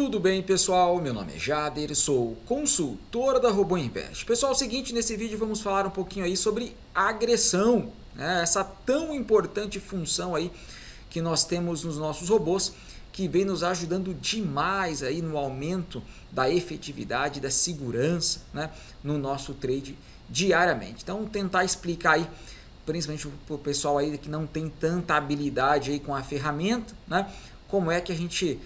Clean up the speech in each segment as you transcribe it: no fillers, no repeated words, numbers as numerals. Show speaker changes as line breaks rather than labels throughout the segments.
Tudo bem, pessoal? Meu nome é Jader, sou consultor da Robô Invest. Pessoal, é o seguinte, nesse vídeo vamos falar um pouquinho aí sobre agressão, né? Essa tão importante função aí que nós temos nos nossos robôs, que vem nos ajudando demais aí no aumento da efetividade, da segurança, né, no nosso trade diariamente. Então, tentar explicar aí, principalmente para o pessoal aí que não tem tanta habilidade aí com a ferramenta, né, como é que a gente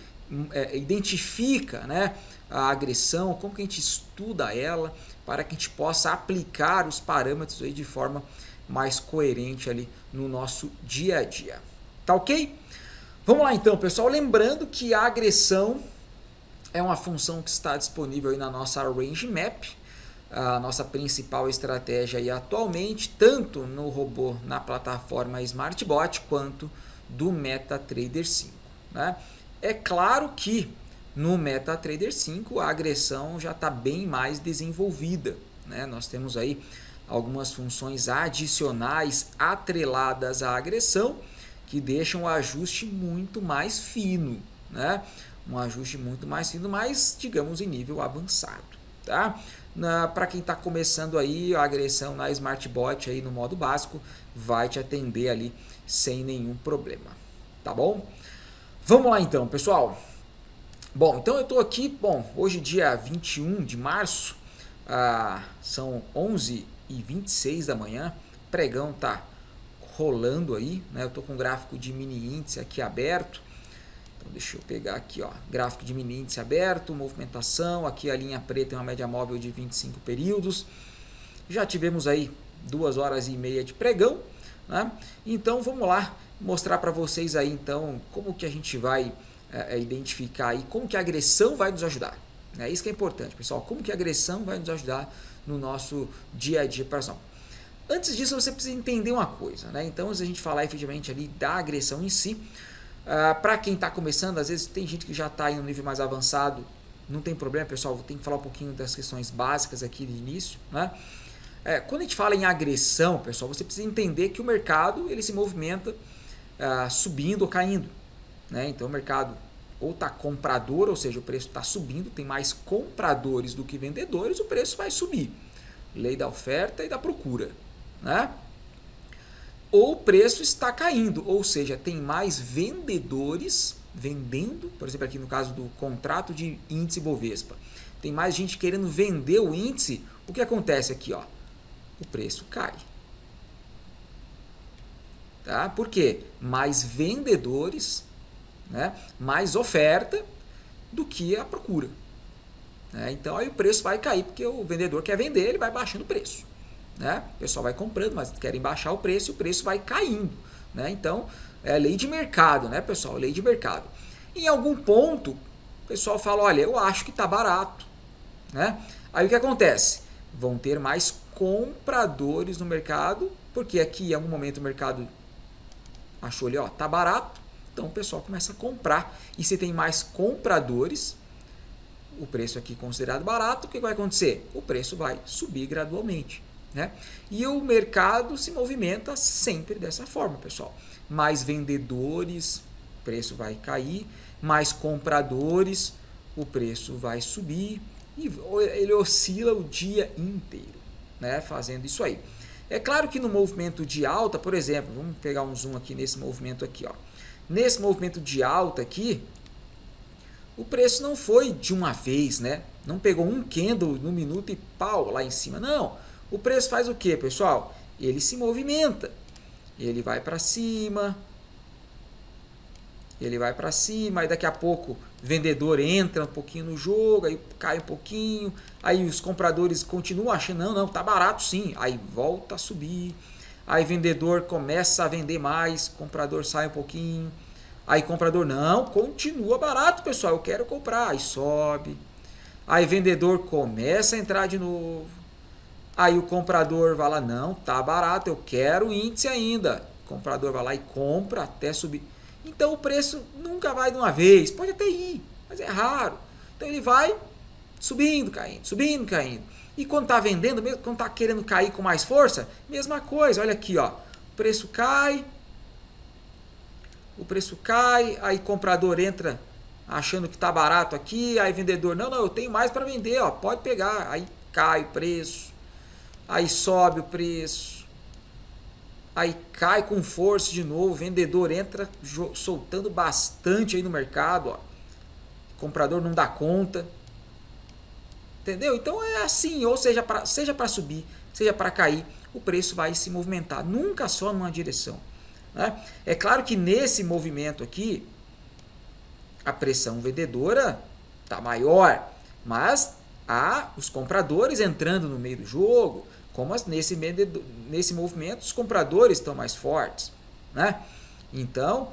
identifica, né, a agressão, como que a gente estuda ela, para que a gente possa aplicar os parâmetros aí de forma mais coerente ali no nosso dia a dia. Tá ok? Vamos lá então, pessoal. Lembrando que a agressão é uma função que está disponível aí na nossa Range Map, a nossa principal estratégia aí atualmente, tanto no robô na plataforma SmartBot quanto do MetaTrader 5, né? É claro que no MetaTrader 5 a agressão já está bem mais desenvolvida, né? Nós temos aí algumas funções adicionais atreladas à agressão que deixam o ajuste muito mais fino, né? Um ajuste muito mais fino, mas digamos em nível avançado, tá? Para quem está começando aí, a agressão na SmartBot aí no modo básico vai te atender ali sem nenhum problema, tá bom? Vamos lá então, pessoal. Bom, então eu estou aqui, hoje dia 21 de março, são 11h26 da manhã, o pregão tá rolando aí, né? Eu estou com o gráfico de mini índice aqui aberto, então deixa eu pegar aqui, ó, gráfico de mini índice aberto, movimentação, aqui a linha preta é uma média móvel de 25 períodos, já tivemos aí 2h30 de pregão, né? Então vamos lá mostrar para vocês aí então como que a gente vai identificar aí, como que a agressão vai nos ajudar, né? Isso que é importante, pessoal, como que a agressão vai nos ajudar no nosso dia a dia operacional. Antes disso, você precisa entender uma coisa, né? Então, se a gente falar efetivamente ali da agressão em si, para quem está começando, às vezes tem gente que já está em um nível mais avançado, não tem problema, pessoal, tem que falar um pouquinho das questões básicas aqui de início, né? Quando a gente fala em agressão, pessoal, você precisa entender que o mercado ele se movimenta subindo ou caindo, né? Então, o mercado ou está comprador, ou seja, o preço está subindo, tem mais compradores do que vendedores, o preço vai subir. Lei da oferta e da procura, né? Ou o preço está caindo, ou seja, tem mais vendedores vendendo, por exemplo, aqui no caso do contrato de índice Bovespa, tem mais gente querendo vender o índice, o que acontece aqui, ó? O preço cai. Tá? Por quê? Mais vendedores, né? Mais oferta do que a procura. Então aí o preço vai cair, porque o vendedor quer vender, ele vai baixando o preço, né? O pessoal vai comprando, mas querem baixar o preço e o preço vai caindo, né? Então é lei de mercado, né, pessoal? Lei de mercado. Em algum ponto, o pessoal fala, olha, eu acho que está barato, né? Aí o que acontece? Vão ter mais compradores no mercado, porque aqui em algum momento o mercado achou ali, ó, tá barato, então o pessoal começa a comprar. E se tem mais compradores, o preço aqui considerado barato, o que vai acontecer? O preço vai subir gradualmente, né? E o mercado se movimenta sempre dessa forma, pessoal. Mais vendedores, o preço vai cair, mais compradores, o preço vai subir, e ele oscila o dia inteiro, né? Fazendo isso aí. É claro que no movimento de alta, por exemplo, vamos pegar um zoom aqui nesse movimento aqui, ó. Nesse movimento de alta aqui, o preço não foi de uma vez, né? Não pegou um candle no minuto e pau lá em cima. Não. O preço faz o que, pessoal? Ele se movimenta. Ele vai para cima. Ele vai para cima. Aí daqui a pouco o vendedor entra um pouquinho no jogo. Aí cai um pouquinho. Aí os compradores continuam achando, não, tá barato sim. Aí volta a subir. Aí vendedor começa a vender mais. Comprador sai um pouquinho. Aí comprador, não, continua barato, pessoal, eu quero comprar. Aí sobe. Aí vendedor começa a entrar de novo. Aí o comprador vai lá, não, tá barato, eu quero o índice ainda. O comprador vai lá e compra até subir. Então o preço nunca vai de uma vez, pode até ir, mas é raro. Então ele vai subindo, caindo, subindo, caindo. E quando tá vendendo, mesmo quando tá querendo cair com mais força, mesma coisa, olha aqui, ó. O preço cai, aí comprador entra achando que está barato aqui, aí vendedor, não, eu tenho mais para vender, ó, pode pegar, aí cai o preço, aí sobe o preço, aí cai com força de novo, o vendedor entra soltando bastante aí no mercado, ó, o comprador não dá conta, entendeu? Então é assim, ou seja para subir, seja para cair, o preço vai se movimentar, nunca só numa direção, né? É claro que nesse movimento aqui, a pressão vendedora está maior, mas há os compradores entrando no meio do jogo, como nesse movimento os compradores estão mais fortes, né? Então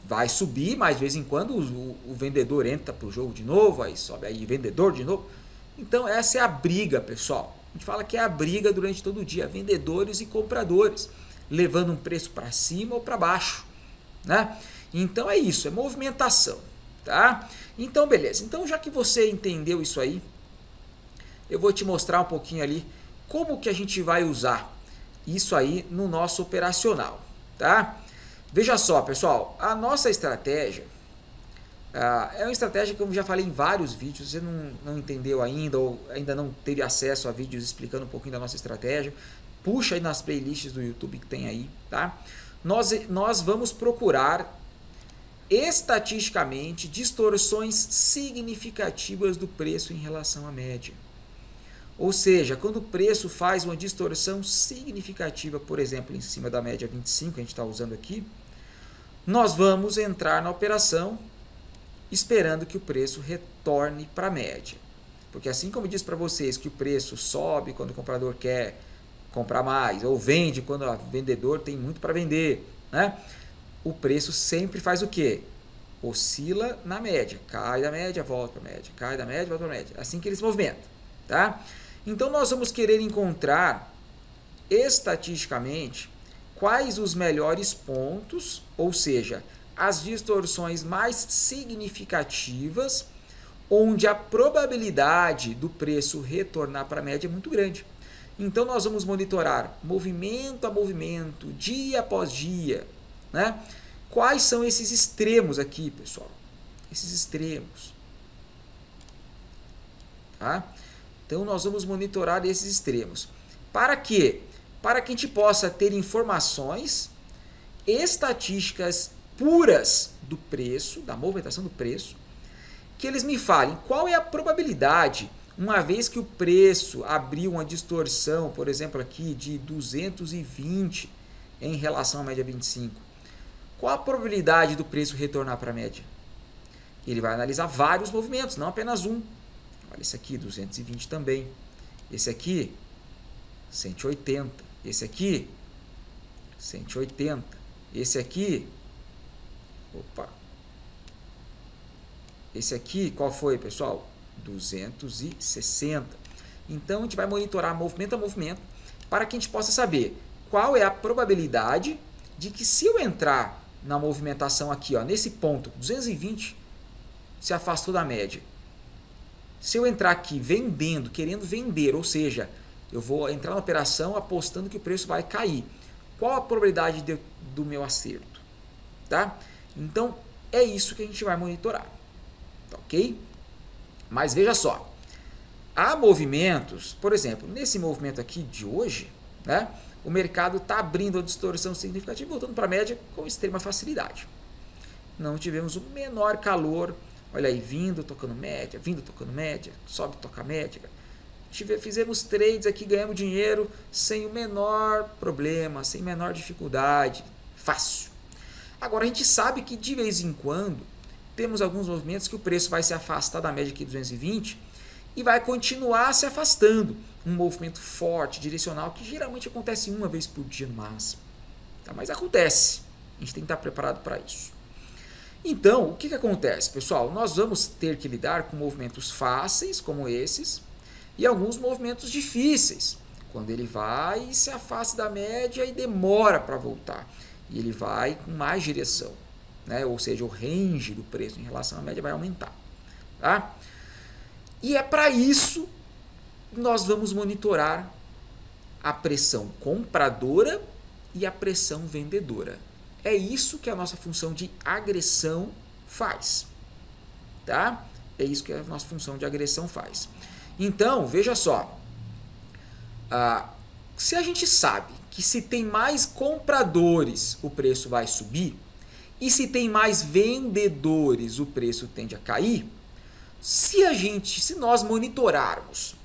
vai subir, mas de vez em quando o vendedor entra para o jogo de novo, aí sobe aí vendedor de novo. Então essa é a briga, pessoal. A gente fala que é a briga durante todo o dia, vendedores e compradores, levando um preço para cima ou para baixo, né? Então é isso, é movimentação, tá? Então beleza, então já que você entendeu isso aí, eu vou te mostrar um pouquinho ali como que a gente vai usar isso aí no nosso operacional, tá? Veja só, pessoal, a nossa estratégia é uma estratégia que eu já falei em vários vídeos, você não entendeu ainda ou ainda não teve acesso a vídeos explicando um pouquinho da nossa estratégia, puxa aí nas playlists do YouTube que tem aí, tá? Nós vamos procurar estatisticamente distorções significativas do preço em relação à média. Ou seja, quando o preço faz uma distorção significativa, por exemplo, em cima da média 25, que a gente está usando aqui, nós vamos entrar na operação esperando que o preço retorne para a média. Porque assim como eu disse para vocês que o preço sobe quando o comprador quer comprar mais, ou vende quando o vendedor tem muito para vender, né? O preço sempre faz o quê? Oscila na média, cai da média, volta para a média, cai da média, volta para a média. Assim que ele se movimenta, tá? Então nós vamos querer encontrar estatisticamente quais os melhores pontos, ou seja, as distorções mais significativas, onde a probabilidade do preço retornar para a média é muito grande. Então nós vamos monitorar movimento a movimento, dia após dia, né? Quais são esses extremos aqui, pessoal? Esses extremos. Tá? Então nós vamos monitorar esses extremos. Para quê? Para que a gente possa ter informações estatísticas puras do preço, da movimentação do preço, que eles me falem qual é a probabilidade, uma vez que o preço abriu uma distorção, por exemplo aqui de 220 em relação à média 25, qual a probabilidade do preço retornar para a média? Ele vai analisar vários movimentos, não apenas um. Olha esse aqui, 220 também. Esse aqui, 180. Esse aqui, 180. Esse aqui, opa. Esse aqui, qual foi, pessoal? 260. Então, a gente vai monitorar movimento a movimento para que a gente possa saber qual é a probabilidade de que se eu entrar na movimentação aqui, ó, nesse ponto, 220 se afastou da média. Se eu entrar aqui vendendo, querendo vender, ou seja, eu vou entrar na operação apostando que o preço vai cair. Qual a probabilidade do meu acerto? Tá? Então, é isso que a gente vai monitorar. Tá, ok? Mas veja só, há movimentos, por exemplo, nesse movimento aqui de hoje, né, o mercado está abrindo a distorção significativa, voltando para a média com extrema facilidade. Não tivemos o menor calor, olha aí, vindo, tocando média, sobe, toca média. Fizemos trades aqui, ganhamos dinheiro sem o menor problema, sem menor dificuldade, fácil. Agora, a gente sabe que de vez em quando temos alguns movimentos que o preço vai se afastar da média aqui 220 e vai continuar se afastando. Um movimento forte, direcional, que geralmente acontece uma vez por dia no máximo. Tá? Mas acontece. A gente tem que estar preparado para isso. Então, o que acontece, pessoal? Nós vamos ter que lidar com movimentos fáceis, como esses, e alguns movimentos difíceis, quando ele vai e se afasta da média e demora para voltar. E ele vai com mais direção, né? Ou seja, o range do preço em relação à média vai aumentar. Tá? E é para isso que nós vamos monitorar a pressão compradora e a pressão vendedora. É isso que a nossa função de agressão faz. tá? É isso que a nossa função de agressão faz. Então, veja só, se a gente sabe que se tem mais compradores, o preço vai subir, e se tem mais vendedores, o preço tende a cair, se nós monitorarmos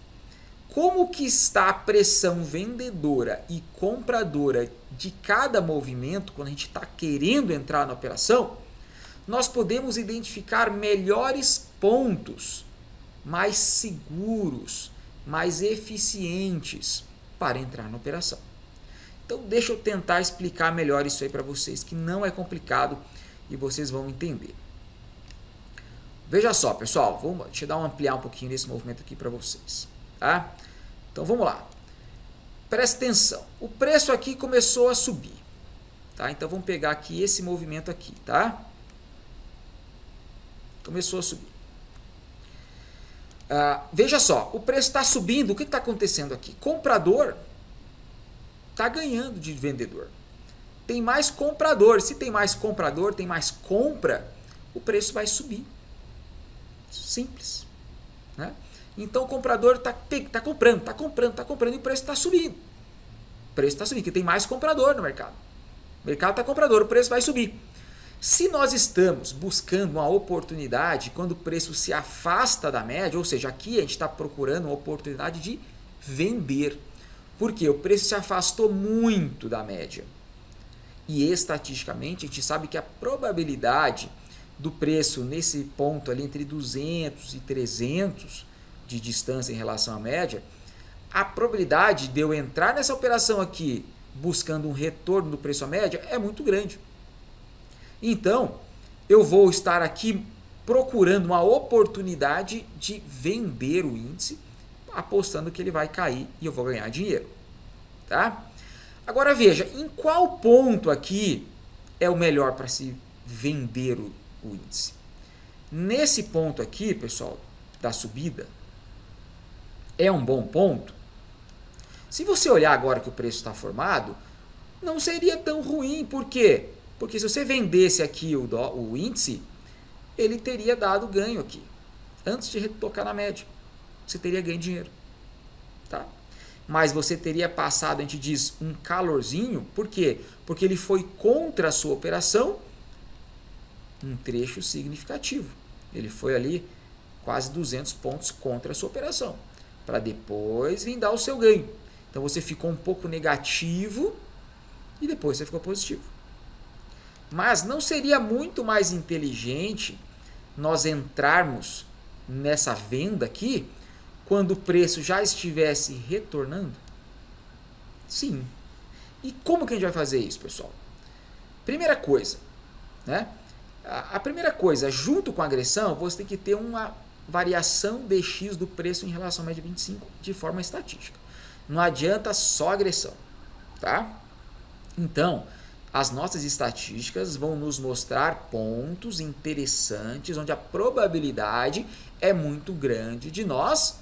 como que está a pressão vendedora e compradora de cada movimento, quando a gente está querendo entrar na operação, nós podemos identificar melhores pontos, mais seguros, mais eficientes para entrar na operação. Então deixa eu tentar explicar melhor isso aí para vocês, que não é complicado e vocês vão entender. Veja só, pessoal, deixa eu ampliar um pouquinho desse movimento aqui para vocês, tá? Então vamos lá. Presta atenção. O preço aqui começou a subir, tá? Então vamos pegar aqui esse movimento aqui, tá? Começou a subir. Veja só, o preço está subindo. O que está acontecendo aqui? Comprador está ganhando de vendedor. Tem mais comprador. Se tem mais comprador, tem mais compra, o preço vai subir. Simples, né? Então o comprador está comprando e o preço está subindo. O preço está subindo, porque tem mais comprador no mercado. O mercado está comprador, o preço vai subir. Se nós estamos buscando uma oportunidade quando o preço se afasta da média, ou seja, aqui a gente está procurando uma oportunidade de vender. Porque o preço se afastou muito da média. E estatisticamente a gente sabe que a probabilidade do preço nesse ponto ali entre 200 e 300 de distância em relação à média, a probabilidade de eu entrar nessa operação aqui buscando um retorno do preço à média é muito grande. Então, eu vou estar aqui procurando uma oportunidade de vender o índice, apostando que ele vai cair e eu vou ganhar dinheiro, tá? Agora veja, em qual ponto aqui é o melhor para se vender o índice? Nesse ponto aqui, pessoal, da subida, é um bom ponto. Se você olhar agora que o preço está formado, não seria tão ruim. Por quê? Porque se você vendesse aqui o índice, ele teria dado ganho aqui. Antes de tocar na média, você teria ganho dinheiro. Tá? Mas você teria passado, a gente diz, um calorzinho. Por quê? Porque ele foi contra a sua operação um trecho significativo. Ele foi ali quase 200 pontos contra a sua operação, para depois vir dar o seu ganho. Então você ficou um pouco negativo e depois você ficou positivo. Mas não seria muito mais inteligente nós entrarmos nessa venda aqui quando o preço já estivesse retornando? Sim. E como que a gente vai fazer isso, pessoal? Primeira coisa, né? A primeira coisa, junto com a agressão, você tem que ter uma variação dx do preço em relação à média 25 de forma estatística. Não adianta só agressão, tá? Então, as nossas estatísticas vão nos mostrar pontos interessantes onde a probabilidade é muito grande de nós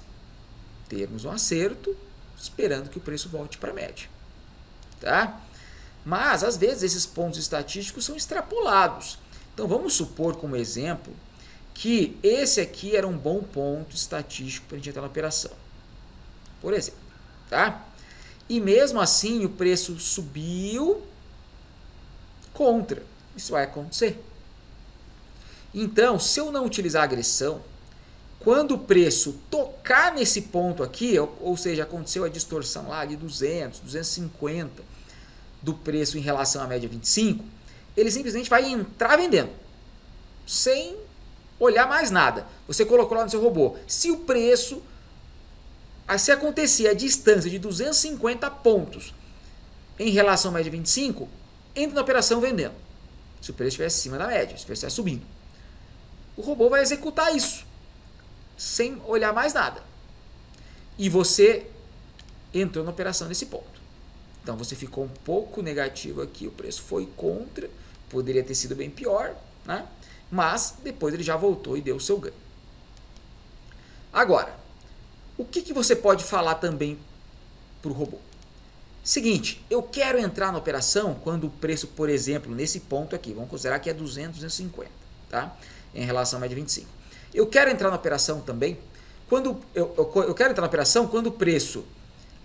termos um acerto esperando que o preço volte para a média, tá? Mas, às vezes, esses pontos estatísticos são extrapolados. Então, vamos supor como exemplo que esse aqui era um bom ponto estatístico para a gente entrar na operação. Por exemplo, tá? E mesmo assim o preço subiu contra. Isso vai acontecer. Então, se eu não utilizar a agressão, quando o preço tocar nesse ponto aqui, ou seja, aconteceu a distorção lá de 200, 250 do preço em relação à média 25, ele simplesmente vai entrar vendendo, sem olhar mais nada. Você colocou lá no seu robô. Se o preço, se acontecer a distância de 250 pontos em relação à média 25, entra na operação vendendo. Se o preço estiver acima da média, se o preço estiver subindo. O robô vai executar isso, sem olhar mais nada. E você entrou na operação nesse ponto. Então você ficou um pouco negativo aqui, o preço foi contra, poderia ter sido bem pior, né? Mas depois ele já voltou e deu o seu ganho. Agora, o que você pode falar também para o robô? Seguinte, eu quero entrar na operação quando o preço, por exemplo, nesse ponto aqui, vamos considerar que é 200, 250, tá? Em relação à média 25. Eu quero entrar na operação também, eu quero entrar na operação quando o preço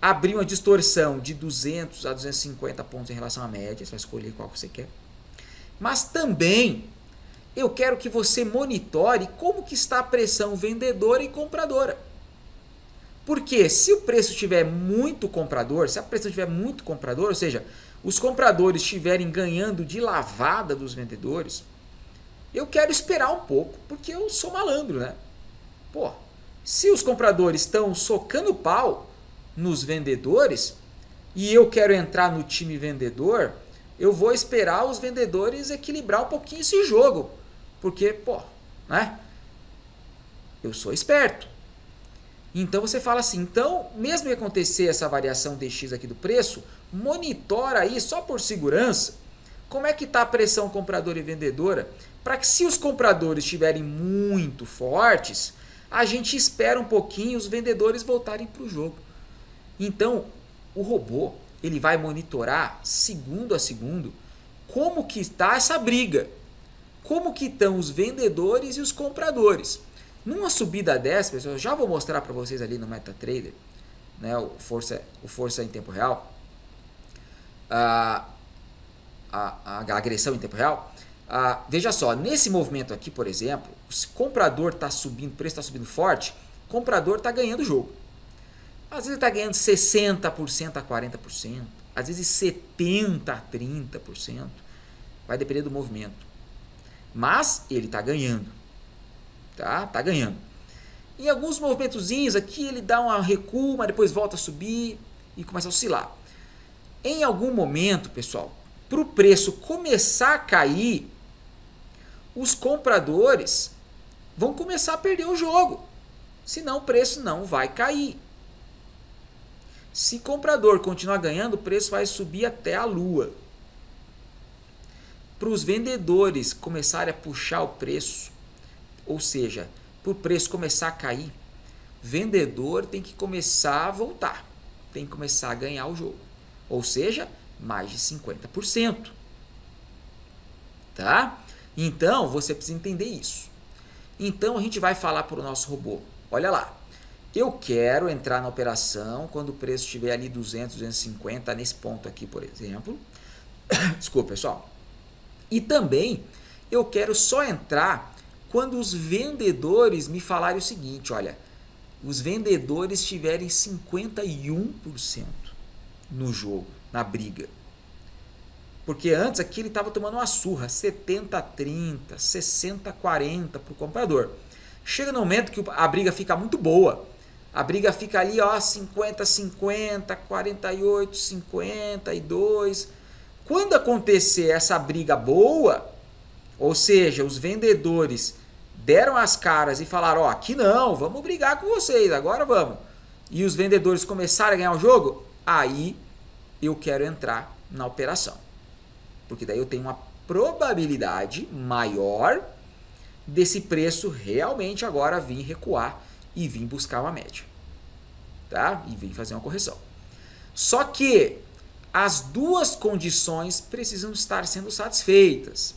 abrir uma distorção de 200 a 250 pontos em relação à média, você vai escolher qual que você quer. Mas também eu quero que você monitore como que está a pressão vendedora e compradora. Porque se o preço estiver muito comprador, se a pressão estiver muito compradora, ou seja, os compradores estiverem ganhando de lavada dos vendedores, eu quero esperar um pouco, porque eu sou malandro, né? Pô, se os compradores estão socando pau nos vendedores e eu quero entrar no time vendedor, eu vou esperar os vendedores equilibrar um pouquinho esse jogo. Porque, pô, né? Eu sou esperto. Então você fala assim, então, mesmo que acontecer essa variação DX aqui do preço, monitora aí, só por segurança, como é que está a pressão compradora e vendedora, para que se os compradores estiverem muito fortes, a gente espera um pouquinho os vendedores voltarem para o jogo. Então, o robô, ele vai monitorar segundo a segundo como que está essa briga, como que estão os vendedores e os compradores. Numa subida dessa, pessoal, já vou mostrar para vocês ali no MetaTrader, né, o força em tempo real, a agressão em tempo real. Veja só, nesse movimento aqui, por exemplo, se o comprador está subindo, o preço está subindo forte, o comprador está ganhando o jogo. Às vezes está ganhando 60% a 40%, às vezes 70% a 30%, vai depender do movimento. Mas ele está ganhando, tá? Tá ganhando. Em alguns movimentozinhos aqui ele dá um recuo, mas depois volta a subir e começa a oscilar. Em algum momento, pessoal, para o preço começar a cair, os compradores vão começar a perder o jogo. Senão o preço não vai cair. Se o comprador continuar ganhando, o preço vai subir até a lua. Para os vendedores começarem a puxar o preço, ou seja, para o preço começar a cair, vendedor tem que começar a voltar, tem que começar a ganhar o jogo. Ou seja, mais de 50%. Tá? Então, você precisa entender isso. Então, a gente vai falar para o nosso robô. Olha lá. Eu quero entrar na operação quando o preço estiver ali 200, 250, nesse ponto aqui, por exemplo. Desculpa, pessoal. E também, eu quero só entrar quando os vendedores me falarem o seguinte, olha, os vendedores tiverem 51% no jogo, na briga. Porque antes aqui ele estava tomando uma surra, 70-30, 60-40 para o comprador. Chega no momento que a briga fica muito boa. A briga fica ali, ó, 50-50, 48-52. Quando acontecer essa briga boa, ou seja, os vendedores deram as caras e falaram, ó, aqui não, vamos brigar com vocês, agora vamos. E os vendedores começaram a ganhar o jogo, aí eu quero entrar na operação. Porque daí eu tenho uma probabilidade maior desse preço realmente agora vir recuar e vir buscar uma média. Tá? E vir fazer uma correção. Só que as duas condições precisam estar sendo satisfeitas.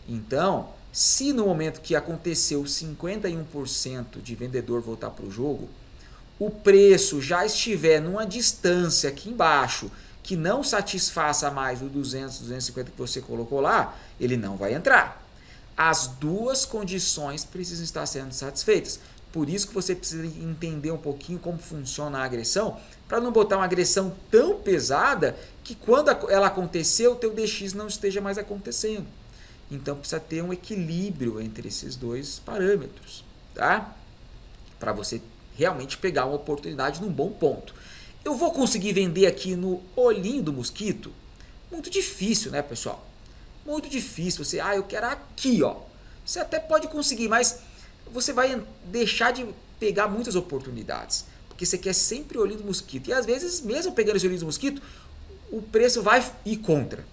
Então, se no momento que aconteceu 51% de vendedor voltar para o jogo, o preço já estiver numa distância aqui embaixo que não satisfaça mais o 200, 250 que você colocou lá, ele não vai entrar. As duas condições precisam estar sendo satisfeitas. Por isso que você precisa entender um pouquinho como funciona a agressão, para não botar uma agressão tão pesada que quando ela acontecer, o teu DX não esteja mais acontecendo. Então precisa ter um equilíbrio entre esses dois parâmetros, tá? Para você realmente pegar uma oportunidade num bom ponto. Eu vou conseguir vender aqui no olhinho do mosquito? Muito difícil, né, pessoal? Muito difícil. Você, eu quero aqui, ó. Você até pode conseguir, mas você vai deixar de pegar muitas oportunidades. Porque você quer sempre o olhinho do mosquito. E às vezes, mesmo pegando esse olhinho do mosquito, o preço vai ir contra.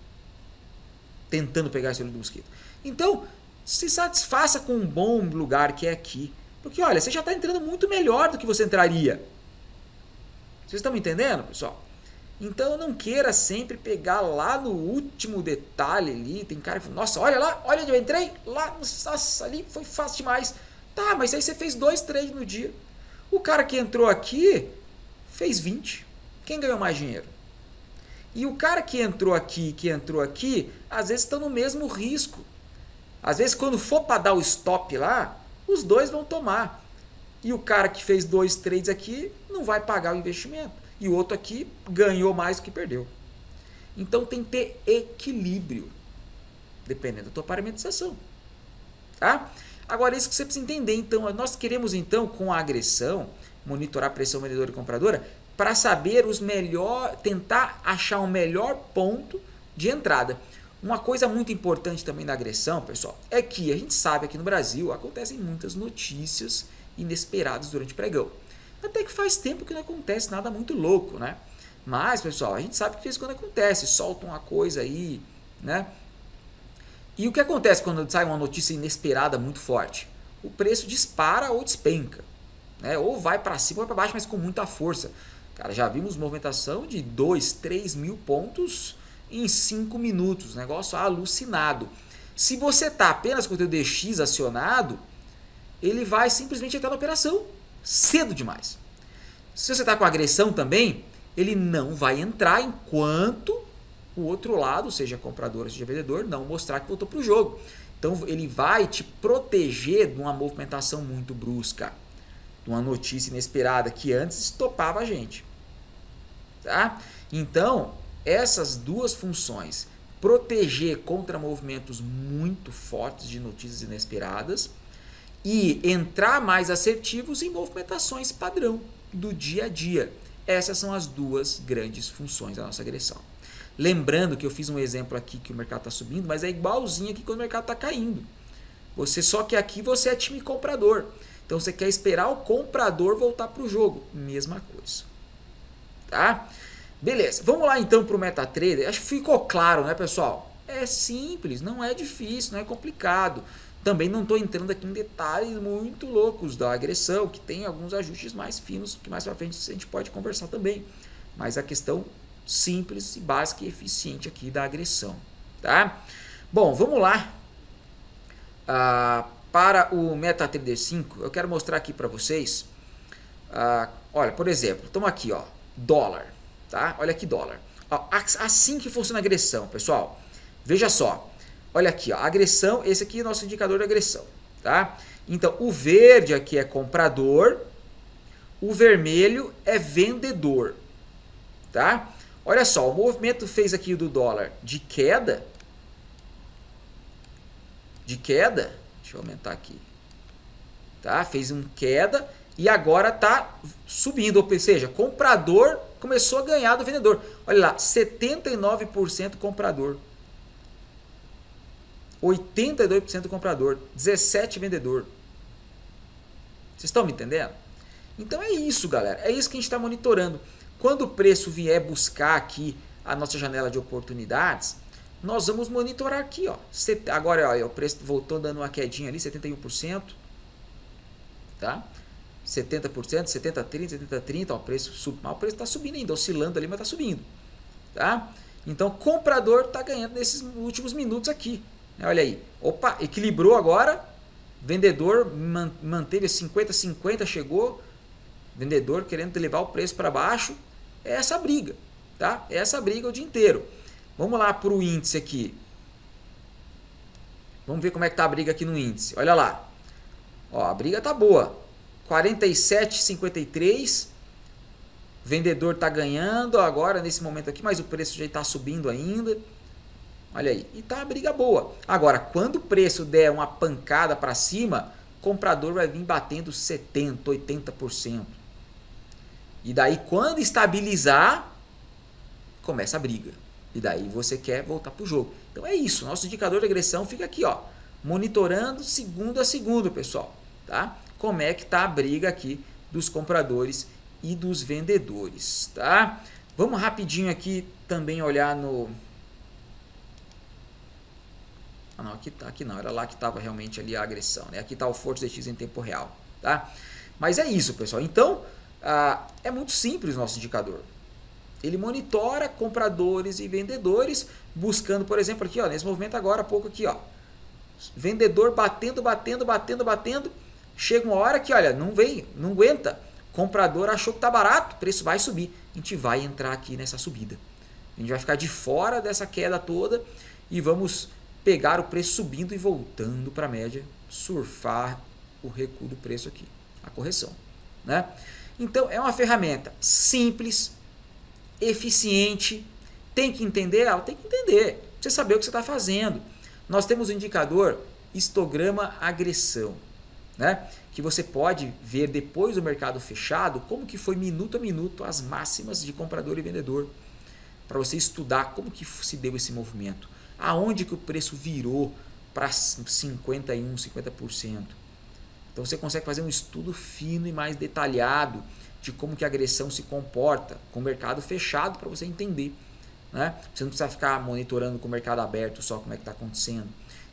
Tentando pegar esse olho do mosquito. Então, se satisfaça com um bom lugar que é aqui. Porque, olha, você já está entrando muito melhor do que você entraria. Vocês estão me entendendo, pessoal? Então, não queira sempre pegar lá no último detalhe ali. Tem cara que fala, nossa, olha lá, olha onde eu entrei. Lá, nossa, ali foi fácil demais. Tá, mas aí você fez 2 trades no dia. O cara que entrou aqui fez 20. Quem ganhou mais dinheiro? E o cara que entrou aqui, às vezes estão no mesmo risco. Às vezes quando for para dar o stop lá, os dois vão tomar. E o cara que fez 2 trades aqui não vai pagar o investimento. E o outro aqui ganhou mais do que perdeu. Então tem que ter equilíbrio, dependendo da tua parametização. Tá? Agora, isso que você precisa entender. Então, nós queremos, então, com a agressão, monitorar a pressão vendedora e compradora para saber tentar achar o melhor ponto de entrada. Uma coisa muito importante também da agressão, pessoal, é que a gente sabe aqui no Brasil acontecem muitas notícias inesperadas durante o pregão. Até que faz tempo que não acontece nada muito louco, né? Mas, pessoal, a gente sabe que de vez em quando acontece, solta uma coisa aí, né? E o que acontece quando sai uma notícia inesperada muito forte? O preço dispara ou despenca, né? Ou vai para cima ou para baixo, mas com muita força. Cara, já vimos movimentação de 2, 3 mil pontos em 5 minutos, negócio alucinado. Se você está apenas com o teu DX acionado, ele vai simplesmente entrar na operação cedo demais. Se você está com agressão também, ele não vai entrar enquanto o outro lado, seja comprador ou seja vendedor, não mostrar que voltou para o jogo. Então ele vai te proteger de uma movimentação muito brusca, de uma notícia inesperada que antes estopava a gente. Tá? Então, essas duas funções, proteger contra movimentos muito fortes de notícias inesperadas e entrar mais assertivos em movimentações padrão do dia a dia. Essas são as duas grandes funções da nossa agressão. Lembrando que eu fiz um exemplo aqui que o mercado está subindo, mas é igualzinho aqui quando o mercado está caindo. Só que aqui você é time comprador. Então você quer esperar o comprador voltar para o jogo. Mesma coisa. Tá? Beleza. Vamos lá então para o MetaTrader. Acho que ficou claro, né, pessoal? É simples, não é difícil, não é complicado. Também não estou entrando aqui em detalhes muito loucos da agressão, que tem alguns ajustes mais finos, que mais para frente a gente pode conversar também. Mas a questão simples, básica e eficiente aqui da agressão. Tá? Bom, vamos lá. Para o MetaTrader 5, eu quero mostrar aqui para vocês. Olha, por exemplo, estamos aqui, ó, dólar. Tá? Olha aqui, dólar. Ó, assim que funciona a agressão, pessoal. Veja só. Olha aqui, ó, agressão. Esse aqui é o nosso indicador de agressão. Tá? Então, o verde aqui é comprador. O vermelho é vendedor. Tá? Olha só, o movimento fez aqui do dólar de queda. Deixa eu aumentar aqui. Tá? Fez uma queda e agora está subindo. Ou seja, comprador começou a ganhar do vendedor. Olha lá, 79% comprador. 82% comprador. 17% vendedor. Vocês estão me entendendo? Então é isso, galera. É isso que a gente está monitorando. Quando o preço vier buscar aqui a nossa janela de oportunidades, nós vamos monitorar aqui, ó. Agora, ó, o preço voltou dando uma quedinha ali, 71%, tá? 70%, 70-30, 70-30, ó, o preço está subindo ainda, oscilando ali, mas está subindo, tá? Então, comprador está ganhando nesses últimos minutos aqui, né? Olha aí, opa, equilibrou agora, vendedor manteve 50-50, chegou, vendedor querendo levar o preço para baixo. É essa briga, tá? É essa briga o dia inteiro. Vamos lá para o índice aqui. Vamos ver como é que tá a briga aqui no índice. Olha lá. Ó, a briga tá boa. 47,53. Vendedor tá ganhando agora nesse momento aqui, mas o preço já está subindo ainda. Olha aí. E tá a briga boa. Agora, quando o preço der uma pancada para cima, o comprador vai vir batendo 70%, 80%. E daí, quando estabilizar, começa a briga. E daí você quer voltar para o jogo. Então é isso. Nosso indicador de agressão fica aqui, ó, monitorando segundo a segundo, pessoal. Tá? Como é que está a briga aqui dos compradores e dos vendedores. Tá? Vamos rapidinho aqui também olhar no... Ah, não, aqui não. Era lá que estava realmente ali a agressão. Né? Aqui está o Forte DX em tempo real. Tá? Mas é isso, pessoal. Então... é muito simples o nosso indicador. Ele monitora compradores e vendedores, buscando, por exemplo, aqui, ó, nesse movimento agora, há pouco aqui, ó, vendedor batendo, Chega uma hora que, olha, não vem, não aguenta. O comprador achou que está barato, o preço vai subir. A gente vai entrar aqui nessa subida. A gente vai ficar de fora dessa queda toda e vamos pegar o preço subindo e voltando para a média, surfar o recuo do preço aqui, a correção, né? Então é uma ferramenta simples, eficiente. Tem que entender? Ela tem que entender, você saber o que você está fazendo. Nós temos o indicador histograma agressão, né? Que você pode ver depois do mercado fechado como que foi minuto a minuto as máximas de comprador e vendedor, para você estudar como que se deu esse movimento, aonde que o preço virou para 51%, 50%. Então você consegue fazer um estudo fino e mais detalhado de como que a agressão se comporta com o mercado fechado para você entender, né? Você não precisa ficar monitorando com o mercado aberto só como é que está acontecendo.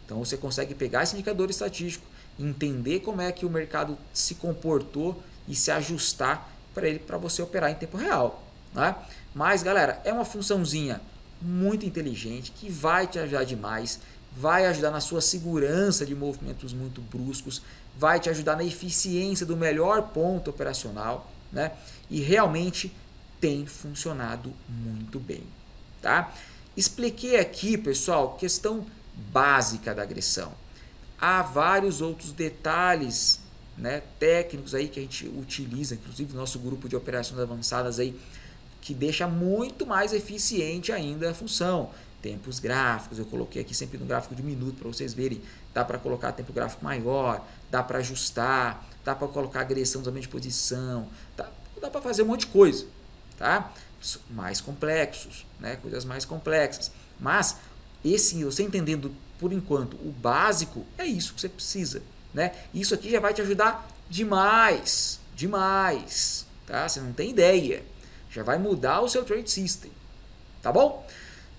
Então você consegue pegar esse indicador estatístico, entender como é que o mercado se comportou e se ajustar para ele, para você operar em tempo real, né? Mas galera, é uma funçãozinha muito inteligente que vai te ajudar demais, vai ajudar na sua segurança de movimentos muito bruscos, vai te ajudar na eficiência do melhor ponto operacional, né? E realmente tem funcionado muito bem, tá? Expliquei aqui, pessoal, questão básica da agressão. Há vários outros detalhes, né, técnicos aí que a gente utiliza, inclusive no nosso grupo de operações avançadas aí, que deixa muito mais eficiente ainda a função. Tempos gráficos, eu coloquei aqui sempre no gráfico de minuto para vocês verem. Dá para colocar tempo gráfico maior, dá para ajustar, dá para colocar agressão do aumento de posição, dá para fazer um monte de coisa, tá? Mais complexos, né? Coisas mais complexas. Mas você entendendo por enquanto o básico, é isso que você precisa, né? Isso aqui já vai te ajudar demais, demais, tá? Você não tem ideia. Já vai mudar o seu trade system, tá bom?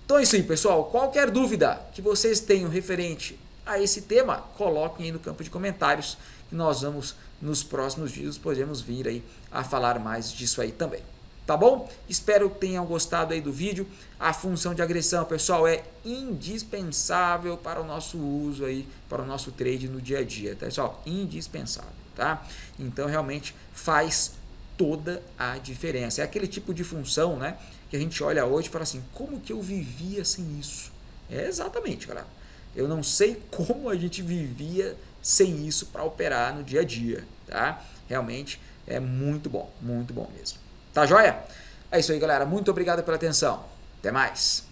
Então é isso aí, pessoal. Qualquer dúvida que vocês tenham referente a esse tema, coloquem aí no campo de comentários e nós vamos, nos próximos vídeos, podemos vir aí a falar mais disso aí também. Tá bom? Espero que tenham gostado aí do vídeo. A função de agressão, pessoal, é indispensável para o nosso uso aí, para o nosso trade no dia a dia, tá, pessoal? Indispensável, tá? Então, realmente faz toda a diferença. É aquele tipo de função, né, que a gente olha hoje e fala assim, como que eu vivia sem isso? É exatamente, galera. Eu não sei como a gente vivia sem isso para operar no dia a dia, tá? Realmente é muito bom mesmo. Tá joia? É isso aí, galera. Muito obrigado pela atenção. Até mais.